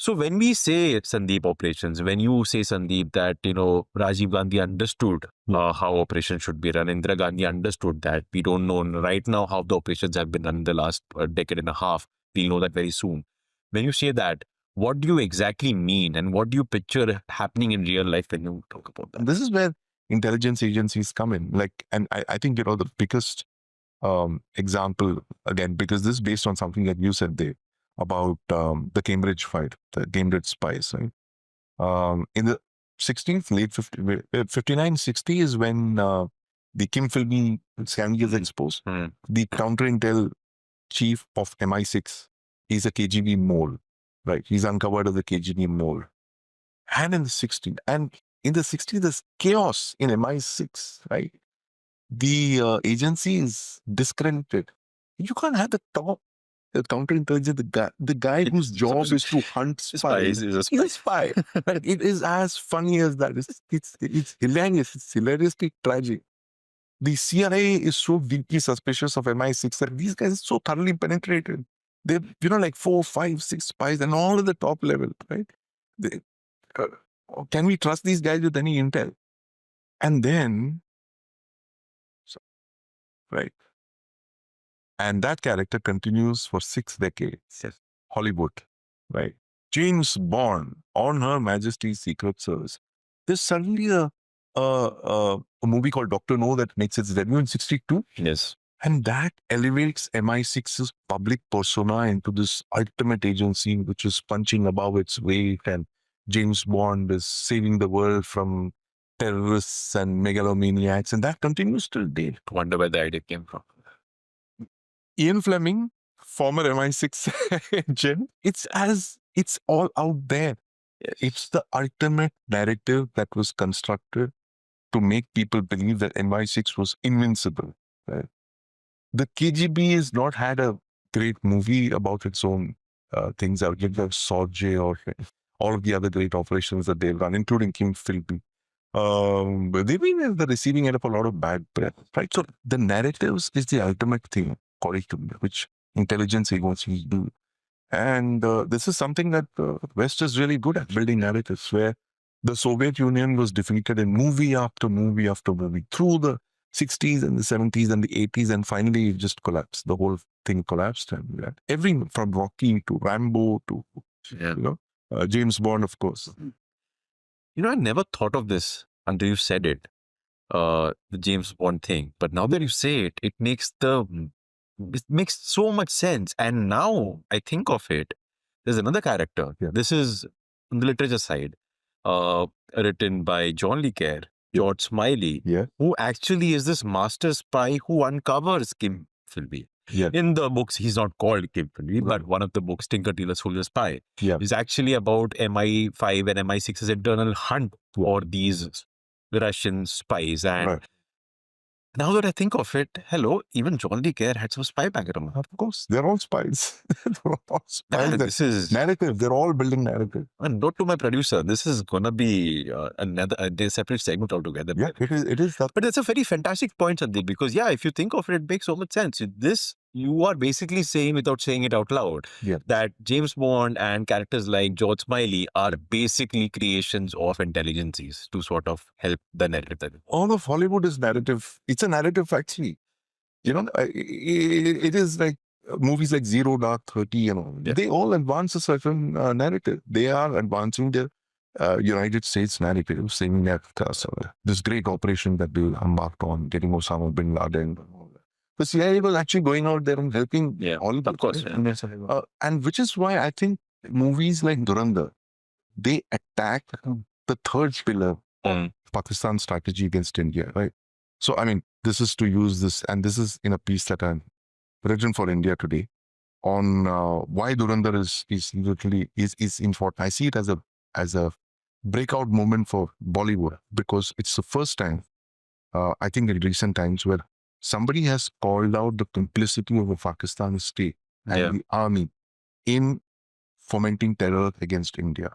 So when we say Sandeep operations, when you say Sandeep that, Rajiv Gandhi understood how operations should be run, Indira Gandhi understood that. We don't know right now how the operations have been run in the last decade and a half. We'll know that very soon. When you say that, what do you exactly mean and what do you picture happening in real life when you talk about that? This is where intelligence agencies come in. And I think, the biggest example, again, because this is based on something that you said there about the Cambridge fight, the Cambridge spies, right? In the 16th, late 59, 60 is when the Kim Philby scandal is exposed. The counterintel chief of MI6 is a KGB mole, right? He's uncovered as a KGB mole. And in the 60s, there's chaos in MI6, right? The agency is discredited. You can't have the top counterintelligence, the guy whose job is to hunt spies. He's a spy. Right? It is as funny as that. It's hilarious. It's hilariously tragic. The CIA is so deeply suspicious of MI6 that these guys are so thoroughly penetrated. They've, like 4, 5, 6 spies and all at the top level, right? Can we trust these guys with any intel? And then, right? And that character continues for 6 decades. Yes. Hollywood, right? James Bond on Her Majesty's Secret Service. There's suddenly a movie called Dr. No that makes its debut in 62. Yes. And that elevates MI6's public persona into this ultimate agency, which is punching above its weight. And James Bond is saving the world from terrorists and megalomaniacs. And that continues till date. Wonder where the idea came from. Ian Fleming, former MI6 agent, it's all out there. It's the ultimate narrative that was constructed to make people believe that MI6 was invincible. Right? The KGB has not had a great movie about its own things. I would give them Sorge or all of the other great operations that they've run, including Kim Philby. But they've been at the receiving end of a lot of bad press, right? So the narratives is the ultimate thing, according to me, which intelligence agencies do. And this is something that West is really good at, building narratives, where the Soviet Union was defeated in movie after movie after movie through the 60s and the 70s and the 80s, and finally it just collapsed. The whole thing collapsed. And from Rocky to Rambo to James Bond, of course. I never thought of this until you said it, the James Bond thing. But now that you say it, it makes so much sense. And now I think of it, there's another character. Yeah. This is on the literature side, written by John Le Carre, George Smiley, who actually is this master spy who uncovers Kim Philby. Yeah. In the books, he's not called Kim Philby, but one of the books, Tinker Tailor Soldier Spy, is actually about MI5 and MI6's internal hunt for these Russian spies. And now that I think of it, even John Le Carre had some spy background. Of course, they're all spies. They're all spies. This is narrative. They're all building narrative. And note to my producer, this is gonna be a separate segment altogether. Yeah, it is that. But that's a very fantastic point, Sandeep, because if you think of it, it makes so much sense. You are basically saying, without saying it out loud, that James Bond and characters like George Smiley are basically creations of intelligences to sort of help the narrative. All of Hollywood is narrative. It's a narrative, actually. It is like movies like Zero Dark 30, they all advance a certain narrative. They are advancing the United States narrative, saying that this great operation that they embarked on, getting Osama bin Laden. The CIA was actually going out there and helping all of course. And which is why I think movies like Dhurandhar, they attack the third pillar of Pakistan's strategy against India, right? So, this is to use this, and this is in a piece that I'm written for India Today on why Dhurandhar is important. I see it as a breakout moment for Bollywood, because it's the first time, I think in recent times, where somebody has called out the complicity of the Pakistani state and the army in fomenting terror against India.